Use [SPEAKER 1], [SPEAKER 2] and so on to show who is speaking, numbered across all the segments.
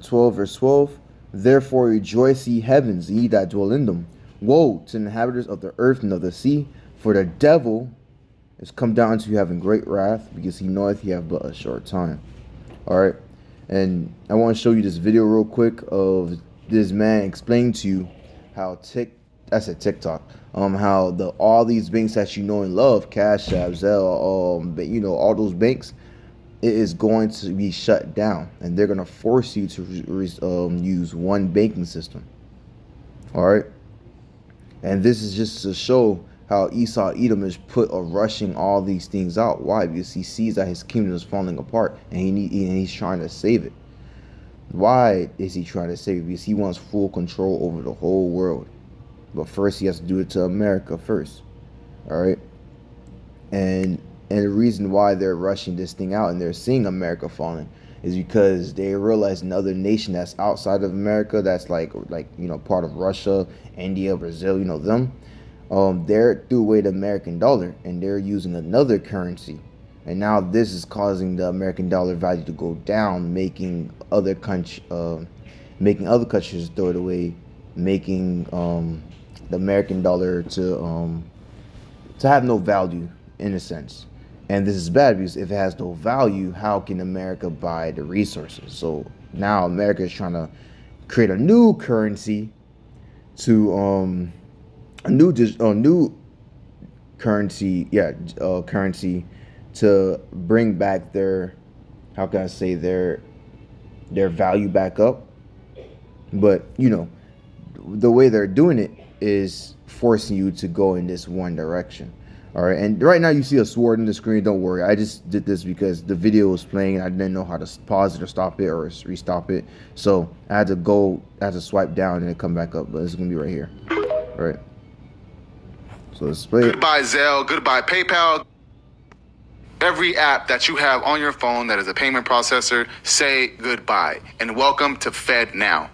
[SPEAKER 1] 12 verse 12. Therefore rejoice, ye heavens, ye that dwell in them. Woe to the inhabitants of the earth and of the sea, for the devil is come down to you having great wrath, because he knoweth he have but a short time. Alright, and I want to show you this video real quick of this man explaining to you how TikTok, how all these banks that you know and love, Cash App, Zelle, all those banks, it is going to be shut down, and they're going to force you to use one banking system. All right, and this is just to show how Esau Edom is rushing all these things out. Why? Because he sees that his kingdom is falling apart, and he's trying to save it. Why is he trying to save it? Because he wants full control over the whole world. But first, he has to do it to America first. All right, and the reason why they're rushing this thing out and they're seeing America falling is because they realize another nation that's outside of America, that's like part of Russia, India, Brazil, them, they're threw away the American dollar and they're using another currency. And now this is causing the American dollar value to go down, making other countries throw it away, making the American dollar to have no value in a sense. And this is bad, because if it has no value, how can America buy the resources? So now America is trying to create a new currency to currency to bring back their, how can I say, their value back up. But the way they're doing it is forcing you to go in this one direction. All right, and right now you see a sword in the screen. Don't worry, I just did this because the video was playing and I didn't know how to pause it or stop it or restop it. So I had to swipe down and then come back up, but it's gonna be right here. All right, so let's play it.
[SPEAKER 2] Goodbye Zelle, goodbye PayPal. Every app that you have on your phone that is a payment processor, say goodbye and welcome to FedNow.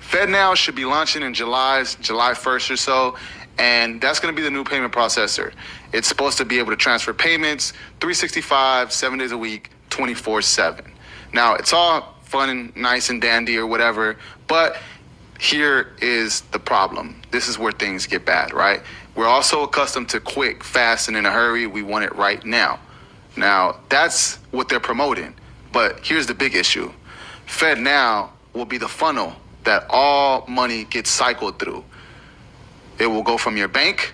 [SPEAKER 2] FedNow should be launching in July 1st or so. And that's going to be the new payment processor. It's supposed to be able to transfer payments 365, 7 days a week, 24/7. Now, it's all fun and nice and dandy or whatever, but here is the problem. This is where things get bad, right? We're also accustomed to quick, fast, and in a hurry. We want it right now. Now, that's what they're promoting. But here's the big issue. FedNow will be the funnel that all money gets cycled through. It will go from your bank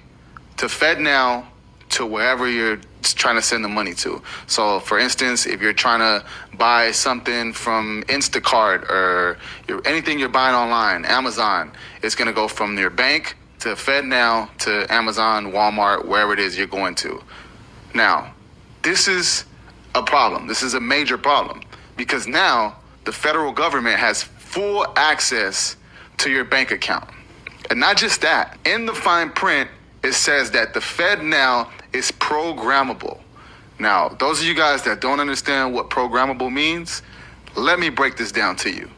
[SPEAKER 2] to FedNow to wherever you're trying to send the money to. So, for instance, if you're trying to buy something from Instacart or anything you're buying online, Amazon, it's going to go from your bank to FedNow to Amazon, Walmart, wherever it is you're going to. Now, this is a problem. This is a major problem, because now the federal government has full access to your bank account. And not just that, in the fine print, it says that the FedNow is programmable. Now, those of you guys that don't understand what programmable means, let me break this down to you.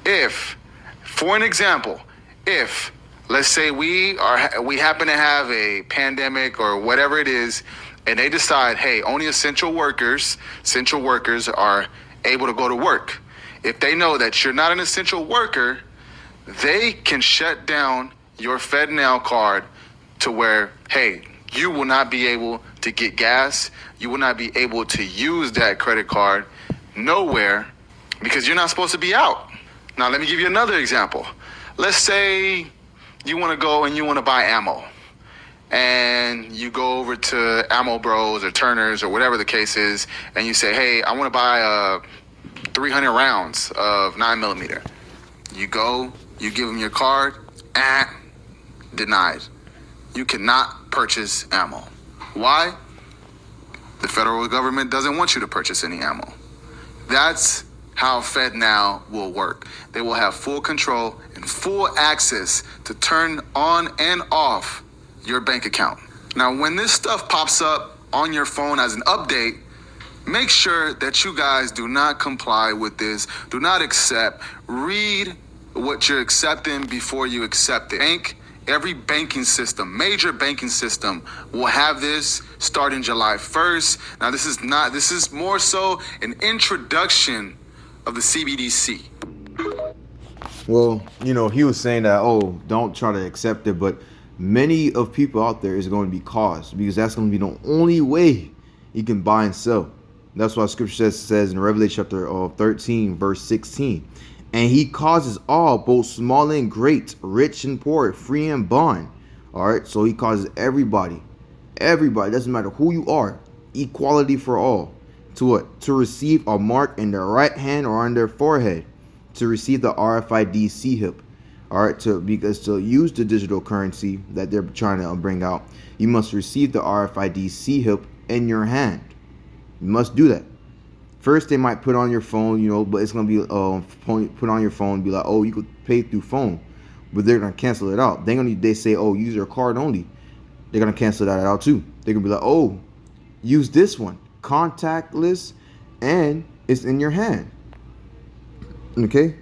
[SPEAKER 2] If, for an example, if, let's say we happen to have a pandemic or whatever it is, and they decide, hey, only essential workers are able to go to work. If they know that you're not an essential worker, they can shut down your FedNow card to where, hey, you will not be able to get gas. You will not be able to use that credit card nowhere, because you're not supposed to be out. Now, let me give you another example. Let's say you want to go and you want to buy ammo. And you go over to Ammo Bros or Turner's or whatever the case is, and you say, hey, I want to buy 300 rounds of 9mm. You go, you give them your card, denied. You cannot purchase ammo. Why? The federal government doesn't want you to purchase any ammo. That's how FedNow will work. They will have full control and full access to turn on and off your bank account. Now, when this stuff pops up on your phone as an update, make sure that you guys do not comply with this. Do not accept. Read what you're accepting before you accept it. Every banking system, major banking system, will have this starting July 1st. Now, this is more so an introduction of the CBDC.
[SPEAKER 1] Well, you know, he was saying that, oh, don't try to accept it, but many of people out there is going to be caused, because that's going to be the only way you can buy and sell. That's why scripture says in Revelation chapter 13, verse 16, and he causes all, both small and great, rich and poor, free and bond. All right, so he causes everybody, doesn't matter who you are, equality for all, to what? To receive a mark in their right hand or on their forehead, to receive the RFID chip. All right, because to use the digital currency that they're trying to bring out, you must receive the RFID chip in your hand. You must do that. First, they might put on your phone, you know, but it's gonna be put on your phone, be like, oh, you could pay through phone, but they're gonna cancel it out. They say, oh, use your card only. They're gonna cancel that out too. They're gonna be like, oh, use this one, contactless, and it's in your hand. Okay,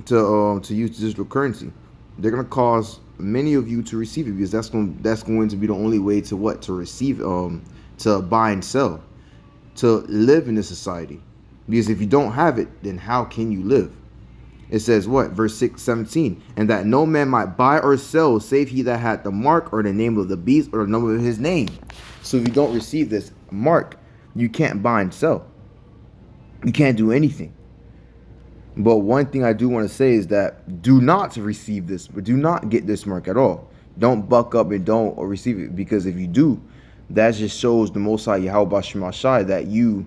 [SPEAKER 1] to use digital currency, they're gonna cause many of you to receive it, because that's going to be the only way to what? To receive, to buy and sell, to live in this society. Because if you don't have it, then how can you live? It says what? Verse 17, and that no man might buy or sell save he that had the mark or the name of the beast or the number of his name. So if you don't receive this mark, you can't buy and sell. You can't do anything. But one thing I do want to say is that do not receive this, but do not get this mark at all. Don't buck up and don't receive it, because if you do, that just shows the Most High YAHAWASHI that you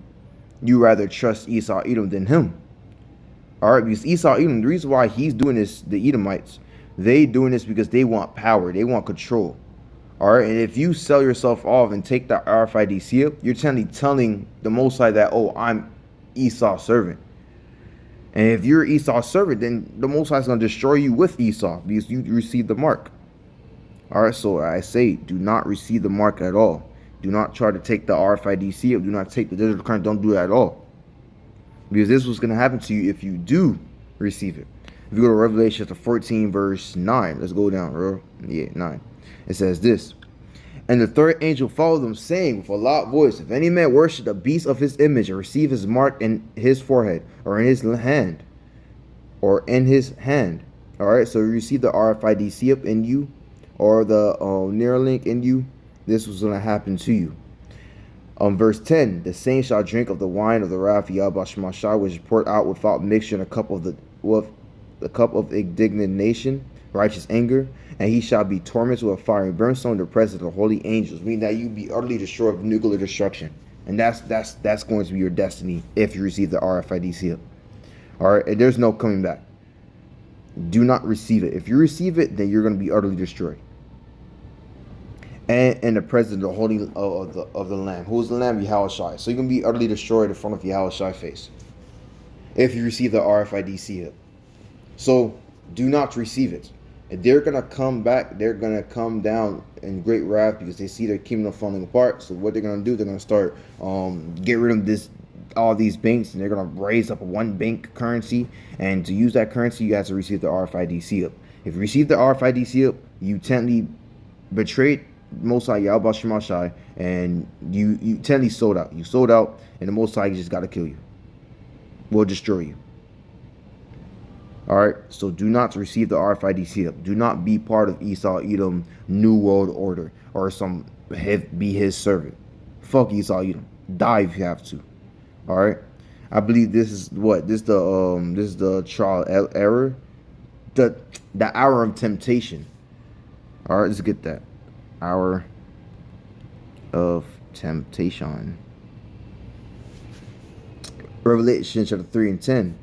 [SPEAKER 1] rather trust Esau Edom than him. All right, because Esau Edom, the reason why he's doing this, the Edomites, they doing this because they want power, they want control. All right, and if you sell yourself off and take that RFID seal, you're telling the Most High that, oh, I'm Esau's servant. And if you're Esau's servant, then the Most High is going to destroy you with Esau, because you received the mark. All right, so I say, do not receive the mark at all. Do not try to take the RFID seal. Do not take the digital currency. Don't do that at all, because this was going to happen to you if you do receive it. If you go to Revelation chapter 14, verse 9, let's go down, bro. Yeah, 9. It says this. And the third angel followed them, saying with a loud voice, if any man worship the beast of his image and receive his mark in his forehead or in his hand, all right, so you receive the RFID chip in you or the Neuralink in you, this was going to happen to you. Verse 10, the same shall drink of the wine of the wrath of Yahawah, which is poured out without mixture in a cup of the cup of indignation, righteous anger, and he shall be tormented with a fiery brimstone in the presence of the holy angels, meaning that you be utterly destroyed with nuclear destruction. And that's going to be your destiny if you receive the RFID seal. All right, and there's no coming back. Do not receive it. If you receive it, then you're going to be utterly destroyed. And in the presence of the holy of the Lamb. Who is the Lamb? Yahawashi. So you're going to be utterly destroyed in front of Yahawashi's face if you receive the RFID seal. So do not receive it. And they're going to come back. They're going to come down in great wrath because they see their kingdom falling apart. So what they're going to do, they're going to start get rid of all these banks, and they're going to raise up a one bank currency. And to use that currency, you have to receive the RFID seal. If you receive the RFID seal, you technically betrayed Most High Yahawah, and you technically sold out. You sold out, and the Most High just got to kill you. Will destroy you. All right, so do not receive the RFID seal. Do not be part of Esau Edom New World Order or be his servant. Fuck Esau Edom. Die if you have to. All right, I believe this is the trial error, the hour of temptation. All right, let's get that hour of temptation. Revelation chapter 3 and 10.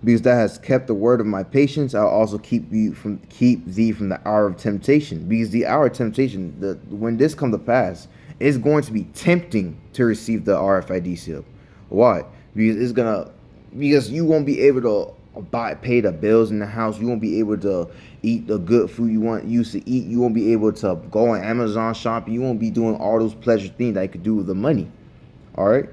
[SPEAKER 1] Because thou hast kept the word of my patience, I'll also keep thee from the hour of temptation. Because the hour of temptation, when this come to pass, it's going to be tempting to receive the RFID seal. Why? Because you won't be able to pay the bills in the house. You won't be able to eat the good food you used to eat. You won't be able to go on Amazon shopping. You won't be doing all those pleasure things that you could do with the money. All right.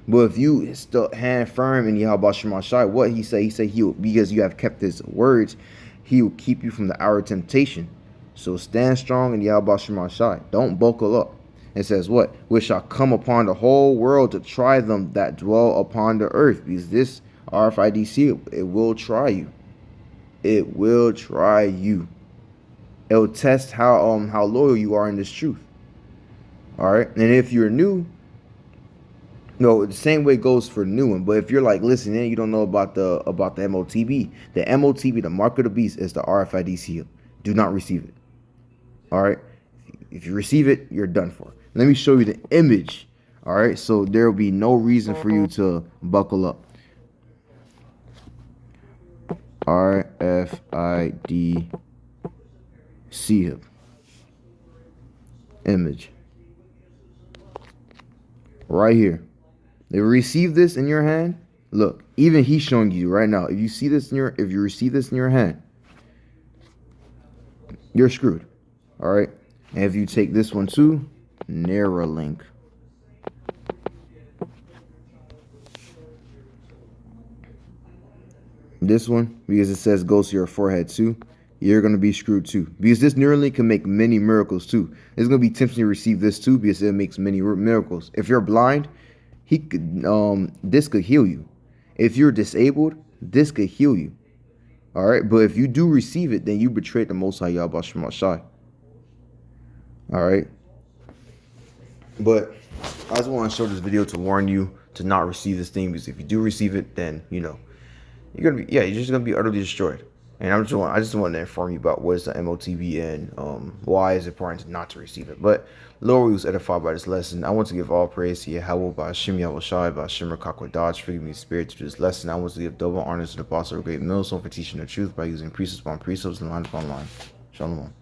[SPEAKER 1] But if you still hand firm in Yahawah, what he say? He said because you have kept his words, he will keep you from the hour of temptation. So stand strong in Yahawah. Don't buckle up. It says what? Which shall come upon the whole world to try them that dwell upon the earth. Because this RFID seal, it will try you. It will try you. It'll test how loyal you are in this truth. All right, and if you're new, no, the same way goes for new one. But if you're like listening, you don't know about the MOTB. The MOTB, the mark of the beast, is the RFID seal. Do not receive it. All right, if you receive it, you're done for. Let me show you the image. All right, so there will be no reason for you to buckle up. RFID seal image right here. They receive this in your hand. Look, even he's showing you right now. If you see this if you receive this in your hand, you're screwed. All right. And if you take this one too, Neuralink. This one, because it says goes to your forehead too, you're going to be screwed too. Because this Neuralink can make many miracles too. It's going to be tempting to receive this too because it makes many miracles. If you're blind, this could heal you. If you're disabled, this could heal you. All right, but if you do receive it, then you betrayed the Most High YAHAWASHI. All right, but I just want to show this video to warn you to not receive this thing, because if you do receive it, then you know you're just gonna be utterly destroyed. And I just want to inform you about what is the MOTB and why is it important not to receive it. But Lord, we was edified by this lesson. I want to give all praise to YAHAWAH, BAHASHAM, YAHAWASHI, BAHASHAM, QADASH, forgive me, spirit, to this lesson. I want to give double honors to the apostle of Great Millstone for teaching the truth by using precepts upon precepts and line upon line. Shalom.